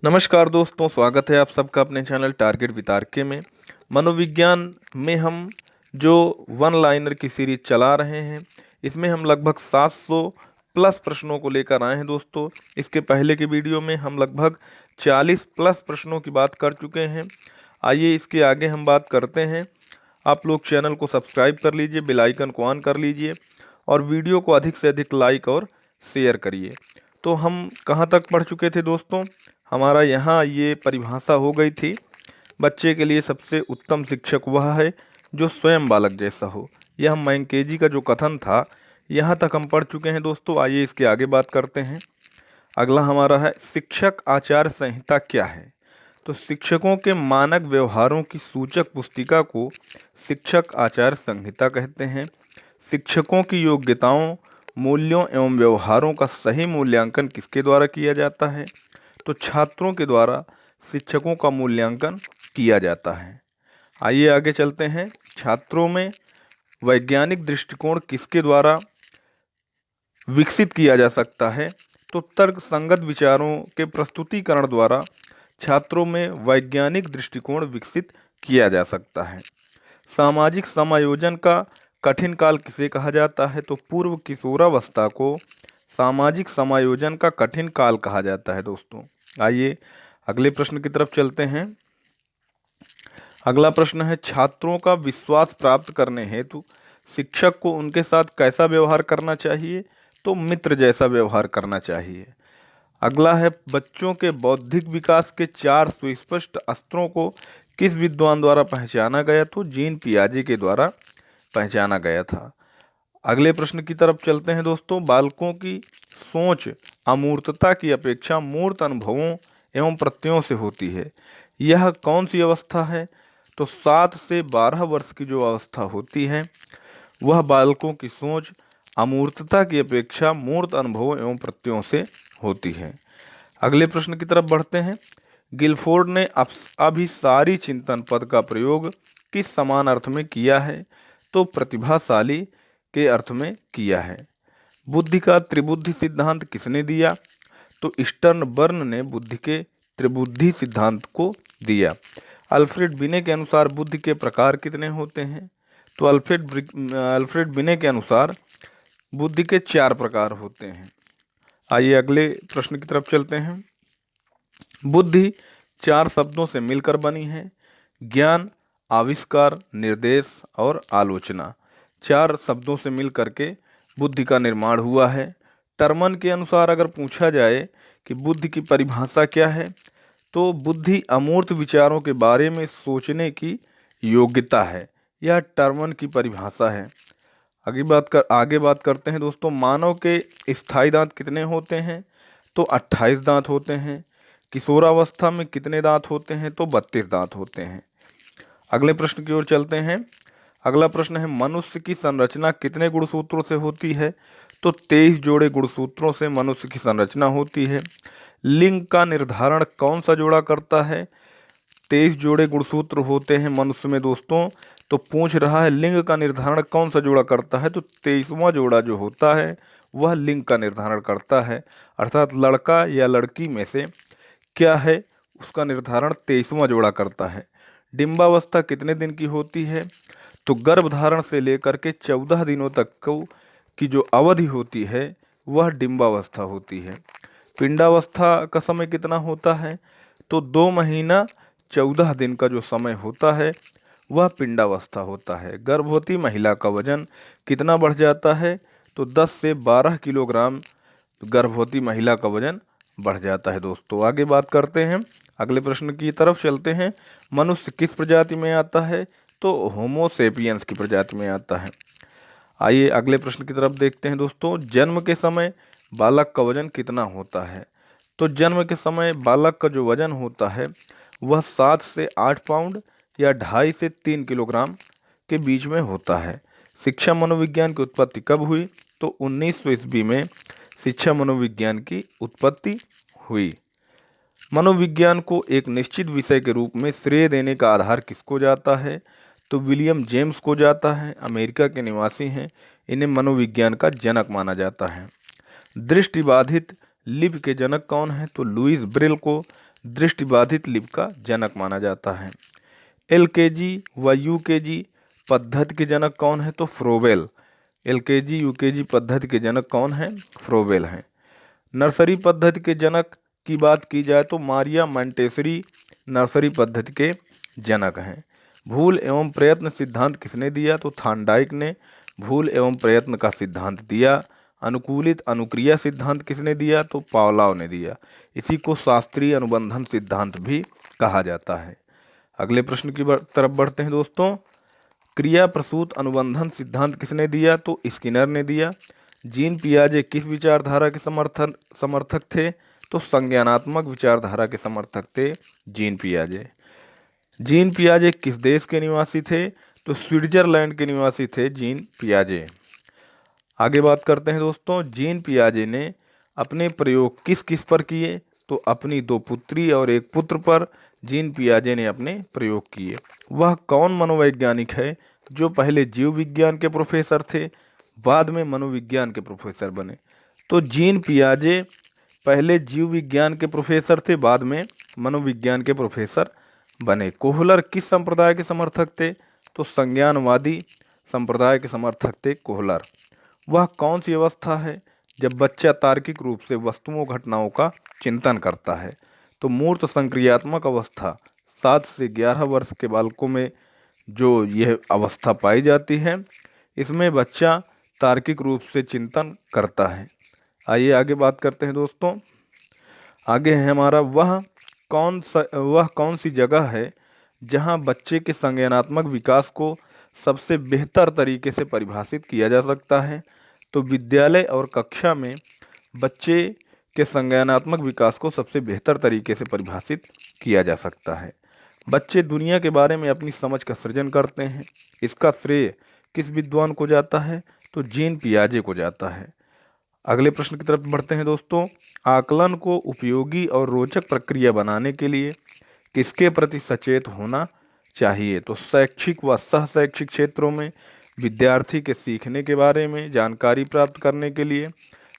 नमस्कार दोस्तों, स्वागत है आप सबका अपने चैनल टारगेट विद आरके में। मनोविज्ञान में हम जो वन लाइनर की सीरीज चला रहे हैं, इसमें हम लगभग 700 प्लस प्रश्नों को लेकर आए हैं दोस्तों। इसके पहले के वीडियो में हम लगभग 40 प्लस प्रश्नों की बात कर चुके हैं। आइए इसके आगे हम बात करते हैं। आप लोग चैनल को सब्सक्राइब कर लीजिए, बेल आइकन को ऑन कर लीजिए और वीडियो को अधिक से अधिक लाइक और शेयर करिए। तो हम कहाँ तक पढ़ चुके थे दोस्तों? हमारा यहाँ ये परिभाषा हो गई थी, बच्चे के लिए सबसे उत्तम शिक्षक वह है जो स्वयं बालक जैसा हो। यह मैंकेजी का जो कथन था, यहाँ तक हम पढ़ चुके हैं दोस्तों। आइए इसके आगे बात करते हैं। अगला हमारा है शिक्षक आचार संहिता क्या है? तो शिक्षकों के मानक व्यवहारों की सूचक पुस्तिका को शिक्षक आचार संहिता कहते हैं। शिक्षकों की योग्यताओं, मूल्यों एवं व्यवहारों का सही मूल्यांकन किसके द्वारा किया जाता है? तो छात्रों के द्वारा शिक्षकों का मूल्यांकन किया जाता है। आइए आगे चलते हैं। छात्रों में वैज्ञानिक दृष्टिकोण किसके द्वारा विकसित किया जा सकता है? तो तर्क संगत विचारों के प्रस्तुतिकरण द्वारा छात्रों में वैज्ञानिक दृष्टिकोण विकसित किया जा सकता है। सामाजिक समायोजन का कठिन काल किसे कहा जाता है? तो पूर्व किशोरावस्था को सामाजिक समायोजन का कठिन काल कहा जाता है दोस्तों। आइए अगले प्रश्न की तरफ चलते हैं। अगला प्रश्न है छात्रों का विश्वास प्राप्त करने हेतु शिक्षक को उनके साथ कैसा व्यवहार करना चाहिए? तो मित्र जैसा व्यवहार करना चाहिए। अगला है बच्चों के बौद्धिक विकास के 4 सुस्पष्ट स्तरों को किस विद्वान द्वारा पहचाना गया? तो जीन पियाजे के द्वारा पहचाना गया था। अगले प्रश्न की तरफ चलते हैं दोस्तों। बालकों की सोच अमूर्तता की अपेक्षा मूर्त अनुभवों एवं प्रत्ययों से होती है। यह कौन सी अवस्था है? तो 7 से 12 वर्ष की जो अवस्था होती है, वह बालकों की सोच अमूर्तता की अपेक्षा मूर्त अनुभवों एवं प्रत्ययों से होती है। अगले प्रश्न की तरफ बढ़ते हैं। गिलफोर्ड ने अभिसारी चिंतन पद का प्रयोग किस समान अर्थ में किया है? तो प्रतिभाशाली के अर्थ में किया है। बुद्धि का त्रिबुद्धि सिद्धांत किसने दिया? तो स्टर्नबर्न ने बुद्धि के त्रिबुद्धि सिद्धांत को दिया। अल्फ्रेड बिने के अनुसार बुद्धि के प्रकार कितने होते हैं? तो अल्फ्रेड बिने के अनुसार बुद्धि के 4 प्रकार होते हैं। आइए अगले प्रश्न की तरफ चलते हैं। बुद्धि 4 शब्दों से मिलकर बनी है। ज्ञान, आविष्कार, निर्देश और आलोचना, 4 शब्दों से मिल करके बुद्धि का निर्माण हुआ है। टर्मन के अनुसार अगर पूछा जाए कि बुद्धि की परिभाषा क्या है, तो बुद्धि अमूर्त विचारों के बारे में सोचने की योग्यता है। यह टर्मन की परिभाषा है। आगे बात करते हैं दोस्तों। मानव के स्थायी दांत कितने होते हैं? तो 28 दांत होते हैं। किशोरावस्था में कितने दांत होते हैं? तो 32 दांत होते हैं। अगले प्रश्न की ओर चलते हैं। अगला प्रश्न है मनुष्य की संरचना कितने गुणसूत्रों से होती है? तो 23 जोड़े गुणसूत्रों से मनुष्य की संरचना होती है। लिंग का निर्धारण कौन सा जोड़ा करता है? 23 जोड़े गुणसूत्र होते हैं मनुष्य में दोस्तों। तो पूछ रहा है लिंग का निर्धारण कौन सा जोड़ा करता है? तो 23वां जोड़ा जो होता है वह लिंग का निर्धारण करता है। अर्थात लड़का या लड़की में से क्या है, उसका निर्धारण 23वां जोड़ा करता है। डिंबावस्था कितने दिन की होती है? तो गर्भधारण से लेकर के 14 दिनों तक की जो अवधि होती है वह डिंबावस्था होती है। पिंडावस्था का समय कितना होता है? तो 2 महीना 14 दिन का जो समय होता है वह पिंडावस्था होता है। गर्भवती महिला का वजन कितना बढ़ जाता है? तो 10 से 12 किलोग्राम गर्भवती महिला का वजन बढ़ जाता है दोस्तों। आगे बात करते हैं, अगले प्रश्न की तरफ चलते हैं। मनुष्य किस प्रजाति में आता है? तो होमो सेपियंस की प्रजाति में आता है। आइए अगले प्रश्न की तरफ देखते हैं दोस्तों। जन्म के समय बालक का वजन कितना होता है? तो जन्म के समय बालक का जो वजन होता है वह 7 से 8 पाउंड या 2.5 से 3 किलोग्राम के बीच में होता है। शिक्षा मनोविज्ञान की उत्पत्ति कब हुई? तो 1900 ईस्वी में शिक्षा मनोविज्ञान की उत्पत्ति हुई। मनोविज्ञान को एक निश्चित विषय के रूप में श्रेय देने का आधार किसको जाता है? तो विलियम जेम्स को जाता है। अमेरिका के निवासी हैं। इन्हें मनोविज्ञान का जनक माना जाता है। दृष्टिबाधित लिपि के जनक कौन है? तो लुईस ब्रेल को दृष्टिबाधित लिपि का जनक माना जाता है। एलकेजी व यूकेजी पद्धति के जनक कौन है? तो फ्रोबेल। एलकेजी यूकेजी पद्धति के जनक कौन है? फ्रोबेल हैं। नर्सरी पद्धति के जनक की बात की जाए तो मारिया मोंटेसरी नर्सरी पद्धति के जनक हैं। भूल एवं प्रयत्न सिद्धांत किसने दिया? तो थार्नडाइक ने भूल एवं प्रयत्न का सिद्धांत दिया। अनुकूलित अनुक्रिया सिद्धांत किसने दिया? तो पावलोव ने दिया। इसी को शास्त्रीय अनुबंधन सिद्धांत भी कहा जाता है। अगले प्रश्न की तरफ बढ़ते हैं दोस्तों। क्रिया प्रसूत अनुबंधन सिद्धांत किसने दिया? तो स्किनर ने दिया। जीन पियाजे किस विचारधारा के समर्थक थे? तो संज्ञानात्मक विचारधारा के समर्थक थे जीन पियाजे। जीन पियाजे किस देश के निवासी थे? तो स्विट्जरलैंड के निवासी थे जीन पियाजे। आगे बात करते हैं दोस्तों। जीन पियाजे ने अपने प्रयोग किस किस पर किए? तो अपनी 2 पुत्री और 1 पुत्र पर जीन पियाजे ने अपने प्रयोग किए। वह कौन मनोवैज्ञानिक है जो पहले जीव विज्ञान के प्रोफेसर थे, बाद में मनोविज्ञान के प्रोफेसर बने? तो जीन पियाजे पहले जीव विज्ञान के प्रोफेसर थे, बाद में मनोविज्ञान के प्रोफेसर बने। कोहलर किस संप्रदाय के समर्थक थे? तो संज्ञानवादी संप्रदाय के समर्थक थे कोहलर। वह कौन सी अवस्था है जब बच्चा तार्किक रूप से वस्तुओं घटनाओं का चिंतन करता है? तो मूर्त संक्रियात्मक अवस्था। 7 से 11 वर्ष के बालकों में जो यह अवस्था पाई जाती है, इसमें बच्चा तार्किक रूप से चिंतन करता है। आइए आगे बात करते हैं दोस्तों। आगे है हमारा वह कौन सी जगह है जहां बच्चे के संज्ञानात्मक विकास को सबसे बेहतर तरीके से परिभाषित किया जा सकता है? तो विद्यालय और कक्षा में बच्चे के संज्ञानात्मक विकास को सबसे बेहतर तरीके से परिभाषित किया जा सकता है। बच्चे दुनिया के बारे में अपनी समझ का सृजन करते हैं। इसका श्रेय किस विद्वान को जाता है? तो जीन पियाजे को जाता है। अगले प्रश्न की तरफ बढ़ते हैं दोस्तों। आकलन को उपयोगी और रोचक प्रक्रिया बनाने के लिए किसके प्रति सचेत होना चाहिए? तो शैक्षिक व सह शैक्षिक क्षेत्रों में विद्यार्थी के सीखने के बारे में जानकारी प्राप्त करने के लिए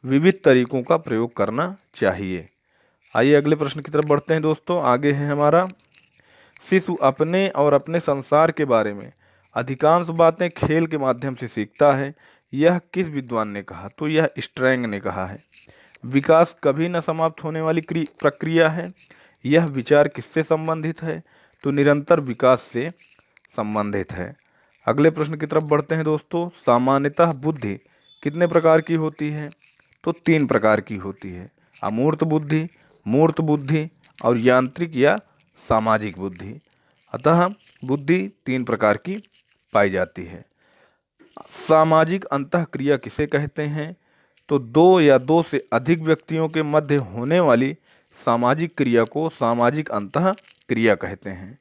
विविध तरीकों का प्रयोग करना चाहिए। आइए अगले प्रश्न की तरफ बढ़ते हैं दोस्तों। आगे है हमारा शिशु अपने और अपने संसार के बारे में अधिकांश बातें खेल के माध्यम से सीखता है। यह किस विद्वान ने कहा? तो यह स्ट्रैंग ने कहा है। विकास कभी न समाप्त होने वाली प्रक्रिया है। यह विचार किससे संबंधित है? तो निरंतर विकास से संबंधित है। अगले प्रश्न की तरफ बढ़ते हैं दोस्तों। सामान्यतः बुद्धि कितने प्रकार की होती है? तो 3 प्रकार की होती है। अमूर्त बुद्धि, मूर्त बुद्धि और यांत्रिक या सामाजिक बुद्धि। अतः बुद्धि 3 प्रकार की पाई जाती है। सामाजिक अंतःक्रिया किसे कहते हैं? तो 2 या 2 से अधिक व्यक्तियों के मध्य होने वाली सामाजिक क्रिया को सामाजिक अंतःक्रिया कहते हैं।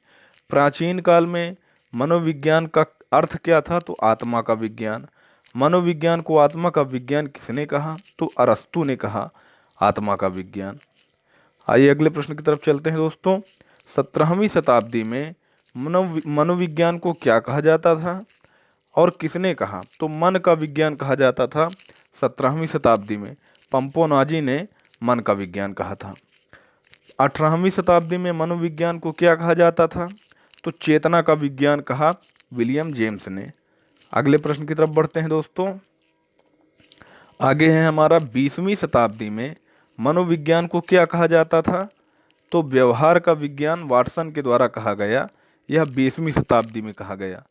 प्राचीन काल में मनोविज्ञान का अर्थ क्या था? तो आत्मा का विज्ञान। मनोविज्ञान को आत्मा का विज्ञान किसने कहा? तो अरस्तु ने कहा आत्मा का विज्ञान। आइए अगले प्रश्न की तरफ चलते हैं दोस्तों। 17वीं शताब्दी में मनोविज्ञान को क्या कहा जाता था और किसने कहा? तो मन का विज्ञान कहा जाता था। 17वीं शताब्दी में पंपोनाजी ने मन का विज्ञान कहा था। 18वीं शताब्दी में मनोविज्ञान को क्या कहा जाता था? तो चेतना का विज्ञान कहा विलियम जेम्स ने। अगले प्रश्न की तरफ बढ़ते हैं दोस्तों। आगे है हमारा 20वीं शताब्दी में मनोविज्ञान को क्या कहा जाता था? तो व्यवहार का विज्ञान वाटसन के द्वारा कहा गया। यह 20वीं शताब्दी में कहा गया।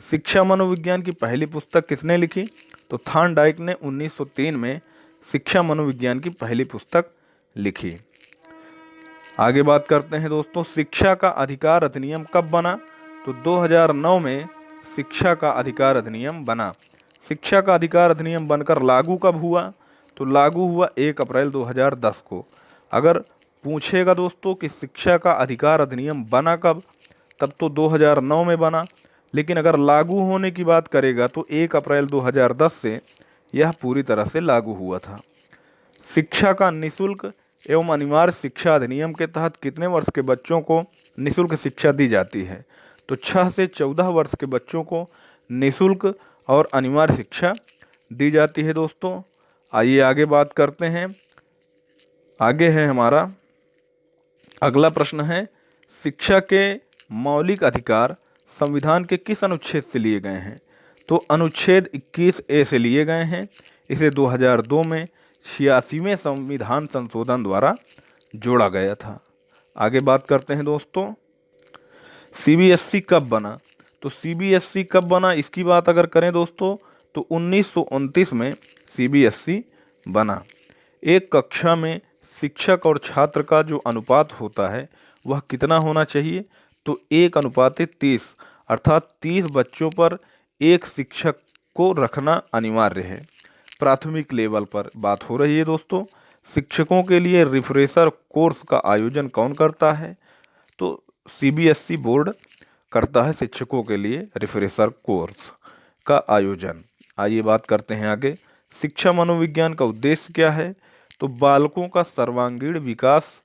शिक्षा मनोविज्ञान की पहली पुस्तक किसने लिखी? तो थार्नडाइक ने 1903 में शिक्षा मनोविज्ञान की पहली पुस्तक लिखी। आगे बात करते हैं दोस्तों। शिक्षा का अधिकार अधिनियम कब बना? तो 2009 में शिक्षा का अधिकार अधिनियम बना। शिक्षा का अधिकार अधिनियम बनकर लागू कब हुआ? तो लागू हुआ 1 अप्रैल 2010 को। अगर पूछेगा दोस्तों कि शिक्षा का अधिकार अधिनियम बना कब, तब तो 2009 में बना, लेकिन अगर लागू होने की बात करेगा तो 1 अप्रैल 2010 से यह पूरी तरह से लागू हुआ था। शिक्षा का निःशुल्क एवं अनिवार्य शिक्षा अधिनियम के तहत कितने वर्ष के बच्चों को निःशुल्क शिक्षा दी जाती है? तो 6 से 14 वर्ष के बच्चों को निःशुल्क और अनिवार्य शिक्षा दी जाती है दोस्तों। आइए आगे बात करते हैं। आगे है हमारा अगला प्रश्न है, शिक्षा के मौलिक अधिकार संविधान के किस अनुच्छेद से लिए गए हैं? तो अनुच्छेद 21A से लिए गए हैं। इसे 2002 में 86वें संविधान संशोधन द्वारा जोड़ा गया था। आगे बात करते हैं दोस्तों, सीबीएसई कब बना? तो सीबीएसई कब बना इसकी बात अगर करें दोस्तों तो 1929 में सीबीएसई बना। एक कक्षा में शिक्षक और छात्र का जो अनुपात होता है वह कितना होना चाहिए? तो 1:30, अर्थात 30 बच्चों पर एक शिक्षक को रखना अनिवार्य है। प्राथमिक लेवल पर बात हो रही है दोस्तों। शिक्षकों के लिए रिफ्रेशर कोर्स का आयोजन कौन करता है? तो सीबीएसई बोर्ड करता है शिक्षकों के लिए रिफ्रेशर कोर्स का आयोजन। आइए बात करते हैं आगे, शिक्षा मनोविज्ञान का उद्देश्य क्या है? तो बालकों का सर्वांगीण विकास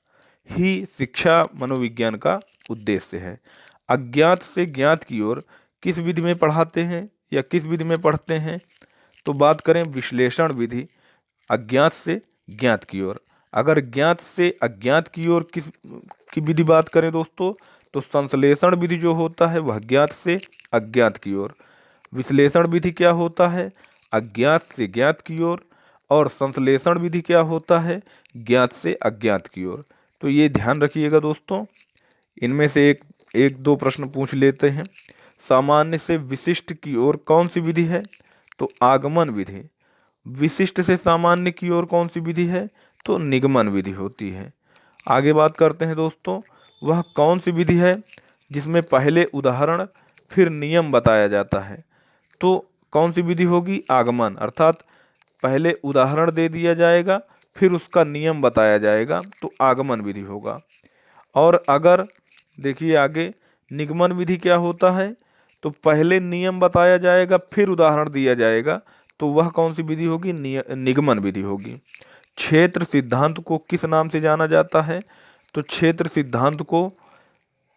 ही शिक्षा मनोविज्ञान का उद्देश्य है। अज्ञात से ज्ञात की ओर किस विधि में पढ़ाते हैं या किस विधि में पढ़ते हैं? तो बात करें विश्लेषण विधि, अज्ञात से ज्ञात की ओर। अगर ज्ञात से अज्ञात की ओर किस की विधि बात करें दोस्तों तो संश्लेषण विधि जो होता है वह ज्ञात से अज्ञात की ओर। विश्लेषण विधि क्या होता है? अज्ञात से ज्ञात की ओर। और संश्लेषण विधि क्या होता है? ज्ञात से अज्ञात की ओर। तो ये ध्यान रखिएगा दोस्तों। इनमें से एक दो प्रश्न पूछ लेते हैं। सामान्य से विशिष्ट की ओर कौन सी विधि है? तो आगमन विधि। विशिष्ट से सामान्य की ओर कौन सी विधि है? तो निगमन विधि होती है। आगे बात करते हैं दोस्तों, वह कौन सी विधि है जिसमें पहले उदाहरण फिर नियम बताया जाता है? तो कौन सी विधि होगी? आगमन, अर्थात पहले उदाहरण दे दिया जाएगा फिर उसका नियम बताया जाएगा, तो आगमन विधि होगा। और अगर देखिए आगे, निगमन विधि क्या होता है? तो पहले नियम बताया जाएगा फिर उदाहरण दिया जाएगा, तो वह कौन सी विधि होगी? निगमन विधि होगी। क्षेत्र सिद्धांत को किस नाम से जाना जाता है? तो क्षेत्र सिद्धांत को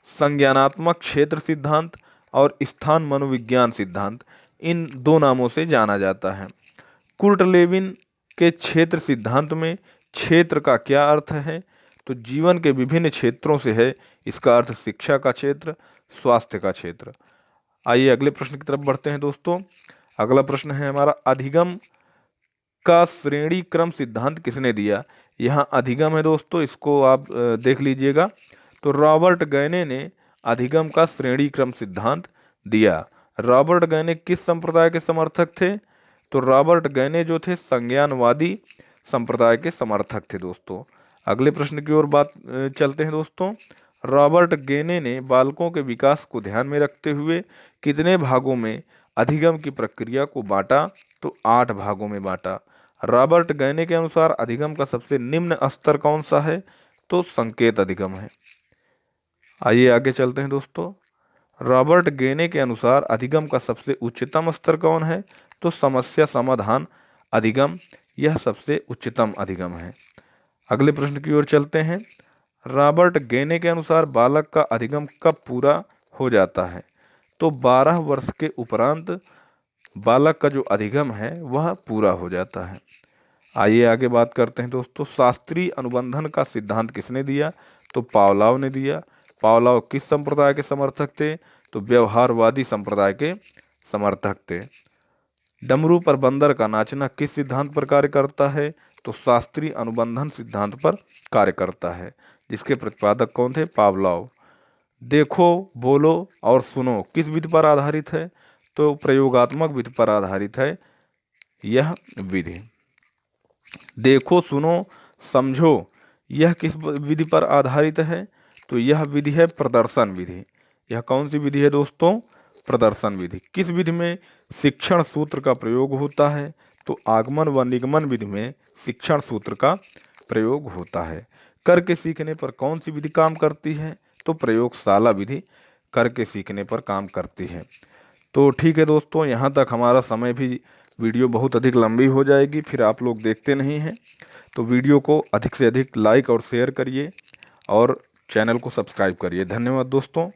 संज्ञानात्मक क्षेत्र सिद्धांत और स्थान मनोविज्ञान सिद्धांत, इन दो नामों से जाना जाता है। कुर्ट लेविन के क्षेत्र सिद्धांत में क्षेत्र का क्या अर्थ है? तो जीवन के विभिन्न क्षेत्रों से है। इसका अर्थ शिक्षा का क्षेत्र, स्वास्थ्य का क्षेत्र। आइए अगले प्रश्न की तरफ बढ़ते हैं दोस्तों। अगला प्रश्न है हमारा, अधिगम का श्रेणी क्रम सिद्धांत किसने दिया? यहाँ अधिगम है दोस्तों, इसको आप देख लीजिएगा। तो रॉबर्ट गैने ने अधिगम का श्रेणी क्रम सिद्धांत दिया। रॉबर्ट गैने किस संप्रदाय के समर्थक थे? तो रॉबर्ट गैने जो थे संज्ञानवादी संप्रदाय के समर्थक थे दोस्तों। अगले प्रश्न की ओर बात चलते हैं दोस्तों। रॉबर्ट गैने ने बालकों के विकास को ध्यान में रखते हुए कितने भागों में अधिगम की प्रक्रिया को बांटा? तो 8 भागों में बांटा। रॉबर्ट गैने के अनुसार अधिगम का सबसे निम्न स्तर कौन सा है? तो संकेत अधिगम है। आइए आगे चलते हैं दोस्तों। रॉबर्ट गैने के अनुसार अधिगम का सबसे उच्चतम स्तर कौन है? तो समस्या समाधान अधिगम, यह सबसे उच्चतम अधिगम है। अगले प्रश्न की ओर चलते हैं। रॉबर्ट गैने के अनुसार बालक का अधिगम कब पूरा हो जाता है? तो 12 वर्ष के उपरांत बालक का जो अधिगम है वह पूरा हो जाता है। आइए आगे बात करते हैं दोस्तों। शास्त्रीय अनुबंधन का सिद्धांत किसने दिया? तो पावलोव ने दिया। पावलोव किस संप्रदाय के समर्थक थे? तो व्यवहारवादी संप्रदाय के समर्थक थे। डमरू पर बंदर का नाचना किस सिद्धांत पर कार्य करता है? तो शास्त्रीय अनुबंधन सिद्धांत पर कार्य करता है, जिसके प्रतिपादक कौन थे? पावलोव। देखो, बोलो और सुनो किस विधि पर आधारित है? तो प्रयोगात्मक विधि पर आधारित है यह विधि। देखो, सुनो, समझो, यह किस विधि पर आधारित है? तो यह विधि है प्रदर्शन विधि। यह कौन सी विधि है दोस्तों? प्रदर्शन विधि। किस विधि में शिक्षण सूत्र का प्रयोग होता है? तो आगमन व निगमन विधि में शिक्षण सूत्र का प्रयोग होता है। करके सीखने पर कौन सी विधि काम करती है? तो प्रयोगशाला विधि करके सीखने पर काम करती है। तो ठीक है दोस्तों, यहाँ तक हमारा समय भी, वीडियो बहुत अधिक लंबी हो जाएगी, फिर आप लोग देखते नहीं हैं। तो वीडियो को अधिक से अधिक लाइक और शेयर करिए और चैनल को सब्सक्राइब करिए। धन्यवाद दोस्तों।